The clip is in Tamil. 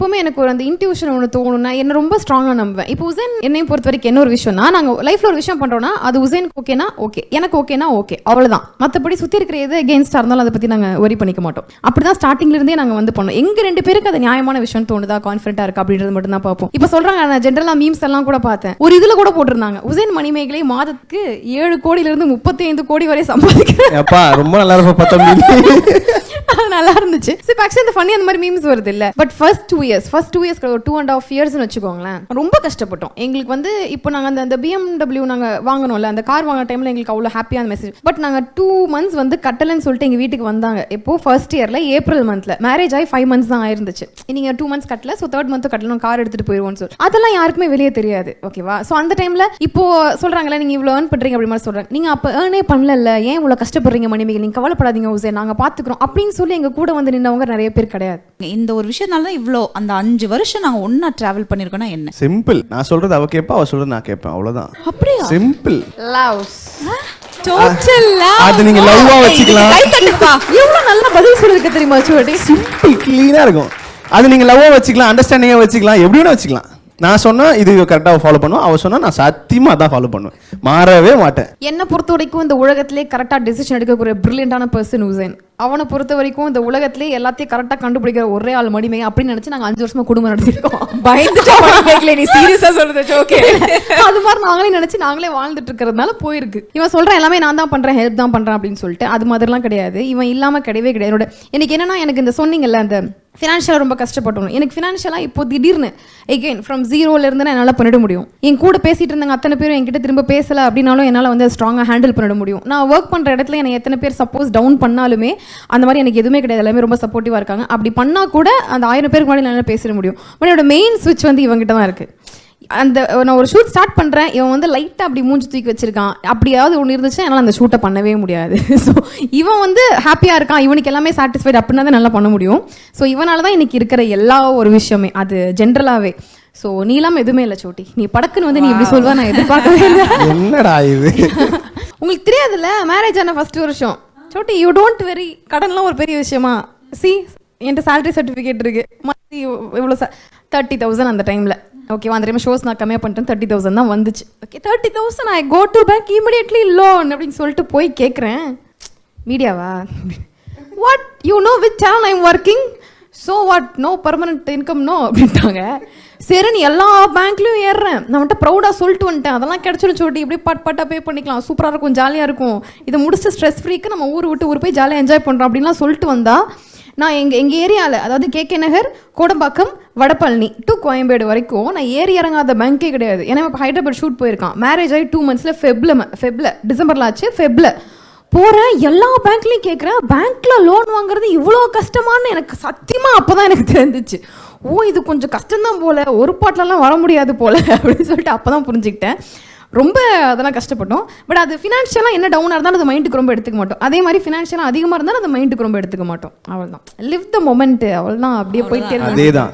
எப்பவுமே எனக்கு ஒரு அந்த இன்ட்யூஷன் ஒன்று தோணும்னா என்ன ரொம்ப ஸ்ட்ராங்காக நம்புவேன். இப்போ உசேன் என்னையும் பொறுத்த வரைக்கும் என்ன ஒரு விஷயம்னா, நாங்கள் லைஃப்ல ஒரு விஷயம் பண்றோம்னா அது உசேனுக்கு ஓகேனா ஓகே, எனக்கு ஓகேனா ஓகே, அவ்வளவுதான். மற்றபடி சுற்றி இருக்கிற எது அகேன்ஸ்டாக இருந்தாலும் அதை பற்றி நாங்கள் ஒரி பண்ணிக்க மாட்டோம். அப்படிதான் ஸ்டார்டிங்ல இருந்தே நாங்கள் வந்து பண்ணோம். எங்க 2 பேருக்கு அது நியாயமான விஷயம் தோணுதா, கான்ஃபிடென்ட்டா இருக்கா அப்படின்றது மட்டும் தான் பார்ப்போம். இப்போ சொல்றாங்க, நான் ஜென்ரலா மீம்ஸ் எல்லாம் கூட பார்த்தேன், ஒரு இதுல கூட போட்டிருந்தாங்க, உசேன் மணிமேகலை மாதத்துக்கு 7 கோடியிலிருந்து 35 கோடி வரை சம்பாதிக்கிறேன். ரொம்ப நல்லா இருக்கும். நல்லா இருந்துச்சு. இந்த ஃபன்னி அந்த மாதிரி மீம்ஸ் வருது இல்ல. பட் ஃபர்ஸ்ட் 2 இயர்ஸ் ஒரு 2.5 இயர்ஸ்னு வச்சுக்கோங்களேன், ரொம்ப கஷ்டப்பட்டோம். எங்களுக்கு வந்து இப்போ நாங்க அந்த BMW நாங்க வாங்கணும்ல, அந்த கார் வாங்குற டைம்ல எங்களுக்கு அவ்வளவு ஹாப்பியான மெசேஜ். பட் நாங்க 2 மந்த்ஸ் வந்து கட்டலன்னு சொல்லிட்டு எங்க வீட்டுக்கு வந்தாங்க. எப்போ ஃபர்ஸ்ட் இயர்ல ஏப்ரல் மந்த்ல, மேரேஜ் ஆகி 5 மந்த்ஸ் தான் ஆயிருந்துச்சு. நீங்க 2 மந்த்ஸ் கட்டல, ஸோ 3rd மந்த் கட்டணும், கார் எடுத்துட்டு போயிருவோம்னு சொல்லி அதெல்லாம் யாருக்குமே வெளியே தெரியாது. ஓகேவா? ஸோ அந்த டைம்ல இப்போ சொல்றாங்களே, நீங்க இவ்வளவு ஏர்ன் பண்றீங்க அப்படி மாதிரி சொல்றாங்க. நீங்க அப்ப ஏர்னே பண்ணல, ஏன் இவ்வளவு கஷ்டப்படுறீங்க மணிமேகலை, நீங்க கவலைப்படாதீங்க உசேன், நாங்க பாத்துக்கிறோம் அப்படின்னு சொல்லி எங்க கூட வந்து நின்னவங்க நிறைய பேர் கிடையாது. இந்த ஒரு விஷயத்தால தான் இவ்ளோ அந்த 5 வருஷம் நாங்க ஒண்ணா டிராவல் பண்ணிருக்கோம்னா என்ன? சிம்பிள். நான் சொல்றது அவ கேட்பா, அவ சொல்றது நான் கேட்பேன், அவ்வளவுதான். அப்படியே சிம்பிள். Loves total love. அது நீங்க லவ்வா வச்சுக்கலாம். கை தட்டுப்பா. எவ்வளவு நல்ல பதில் சொல்லிருக்க தெரியுமா சோடி? சிம்பிள், கிளீனா இருக்கும். அது நீங்க லவ்வா வச்சுக்கலாம், அண்டர்ஸ்டாண்டிங்கா வச்சுக்கலாம், எப்படி வேணா வச்சுக்கலாம். நான் சொன்னா இது கரெக்டாக ஃபாலோ பண்ணுவோம், அவ சொன்னா நான் சத்தியமா அதான் ஃபாலோ பண்ணுவேன், மாறவே மாட்டேன். என்னை பொறுத்த வரைக்கும் இந்த உலகத்திலே கரெக்டாக டிசிஷன் எடுக்கக்கூடிய பிரில்லியண்டான பர்சன் உசேன். அவனை பொறுத்த வரைக்கும் இந்த உலகத்திலே எல்லாத்தையும் கரெக்டாக கண்டுபிடிக்கிற ஒரே ஆள் மணிமேகலை அப்படின்னு நினைச்சு நாங்கள் 5 வருஷமா குடும்பம் நடத்திருக்கோம். பயந்துட்டு நீ சீரியஸா சொல்றது ஓகே. அது மாதிரி நாங்களே நினைச்சு நாங்களே வாழ்ந்துட்டு இருக்கிறதுனால போயிருக்கு. இவன் சொல்றேன் எல்லாமே நான் தான் பண்றேன், ஹெல்ப் தான் பண்றேன் அப்படின்னு சொல்லிட்டு, அது மாதிரிலாம் கிடையாது. இவன் இல்லாம கிடையவே கிடையாது. எனக்கு என்னன்னா, எனக்கு இந்த சொன்னீங்கல்ல அந்த ஃபினான்ஷியலாக ரொம்ப கஷ்டப்பட்டோம். எனக்கு ஃபினான்ஷியலாக இப்போ திடீர்னு எகெயின் ஃப்ரம் 0ல இருந்து என்னால் பண்ணிட முடியும். என் கூட பேசிட்டு இருந்தாங்க அத்தனை பேரும் என்கிட்ட திரும்ப பேசலை அப்படின்னாலும் என்னால் வந்து ஸ்ட்ராங்காக ஹேண்டில் பண்ணிட முடியும். நான் ஒர்க் பண்ணுற இடத்துல என்னை எத்தனை பேர் சப்போஸ் டவுன் பண்ணாலுமே அந்த மாதிரி எனக்கு எதுவுமே கிடையாது, எல்லாமே ரொம்ப சப்போர்ட்டிவாக இருக்காங்க. அப்படி பண்ணால் கூட அந்த 1000 பேருக்கு முன்னாடி என்னால் பேசிட முடியும். பட் என்னோட மெயின் ஸ்விட்ச் வந்து இவங்ககிட்ட தான் இருக்குது. அந்த நான் ஒரு ஷூட் ஸ்டார்ட் பண்ணுறேன், இவன் வந்து லைட்டாக அப்படி மூஞ்சி தூக்கி வச்சிருக்கான், அப்படியாவது ஒன்று இருந்துச்சுன்னா என்னால் அந்த ஷூட்டை பண்ணவே முடியாது. ஸோ இவன் வந்து ஹாப்பியாக இருக்கான், இவனுக்கு எல்லாமே சாட்டிஸ்ஃபைட் அப்படின்னா தான் நல்லா பண்ண முடியும். ஸோ இவனால தான் இன்னைக்கு இருக்கிற எல்லா ஒரு விஷயமே, அது ஜென்ரலாகவே. ஸோ நீ இல்லாமல் எதுவுமே இல்லை சோட்டி. நீ படக்குன்னு வந்து நீ இப்படி சொல்வா நான் எதிர்பார்க்கவே இல்லை. என்னடா இது? உங்களுக்கு தெரியாதுல்ல, மேரேஜ் ஆன ஃபர்ஸ்ட் வருஷம் சோட்டி யூ டோன்ட் வெரி, கடன்லாம் ஒரு பெரிய விஷயமா? சி என்கிட்ட சேலரி சர்டிஃபிகேட் இருக்கு, மந்த்லி எவ்வளோ 30,000 அந்த டைமில். ஓகேவா? அந்த டைம் ஷோஸ் நான் கம்மியாக பண்ணிட்டேன், 30,000 தான் வந்துச்சு. Okay 30,000 I go to bank immediately loan அப்படின்னு சொல்லிட்டு போய் கேட்குறேன். மீடியாவா? What you know which channel I am working, so what no permanent income no அப்படின்ட்டாங்க. சரி நீ எல்லா பேங்க்லையும் ஏறுறேன், நான் வந்துட்டு ப்ரௌடாக சொல்லிட்டு வந்துட்டேன், அதெல்லாம் கிடச்சிடும் சோட்டி, இப்படி பாட்டாக பே பண்ணிக்கலாம், சூப்பராக இருக்கும், ஜாலியாக இருக்கும், இதை முடிச்சுட்டு ஸ்ட்ரெஸ் ஃப்ரீக்கு நம்ம ஊர் விட்டு ஊர் போய் ஜாலியாக என்ஜாய் பண்ணுறோம் அப்படின்லாம் சொல்லிட்டு வந்தா, நான் எங்கள் ஏரியாவில் அதாவது KK Nagar, Kodambakkam, Vadapalani to Koyambedu வரைக்கும் நான் ஏறி இறங்காத பேங்கே கிடையாது. ஏன்னா இப்போ ஹைதராபாத் ஷூட் போயிருக்கான், மேரேஜ் ஆகி 2 மந்த்ஸில் ஃபெப்ல டிசம்பரில் ஆச்சு, ஃபெப்ல போகிறேன், எல்லா பேங்க்லையும் கேட்குறேன், பேங்க்கில் லோன் வாங்குறது இவ்வளோ கஷ்டமானு எனக்கு சத்தியமாக அப்போ தான் எனக்கு தெரிஞ்சிச்சு. ஓ இது கொஞ்சம் கஷ்டம்தான் போல, ஒரு பாட்டிலலாம் வர முடியாது போல அப்படின்னு சொல்லிட்டு அப்போ தான் புரிஞ்சுக்கிட்டேன். ரொம்ப அதெல்லாம் கஷ்டப்பட்டோம். பட் அது ஃபினான்ஷியலாக என்ன டவுனாக இருந்தாலும் அது மைண்டுக்கு ரொம்ப எடுத்துக்க மாட்டோம். அதே மாதிரி ஃபினான்ஷியலாக அதிகமாக இருந்தாலும் அது மைண்டுக்கு ரொம்ப எடுத்துக்க மாட்டோம். அவ்வளோதான், லிவ் த மொமெண்ட், அவ்வளோதான், அப்படியே போயிட்டே. அதே தான்.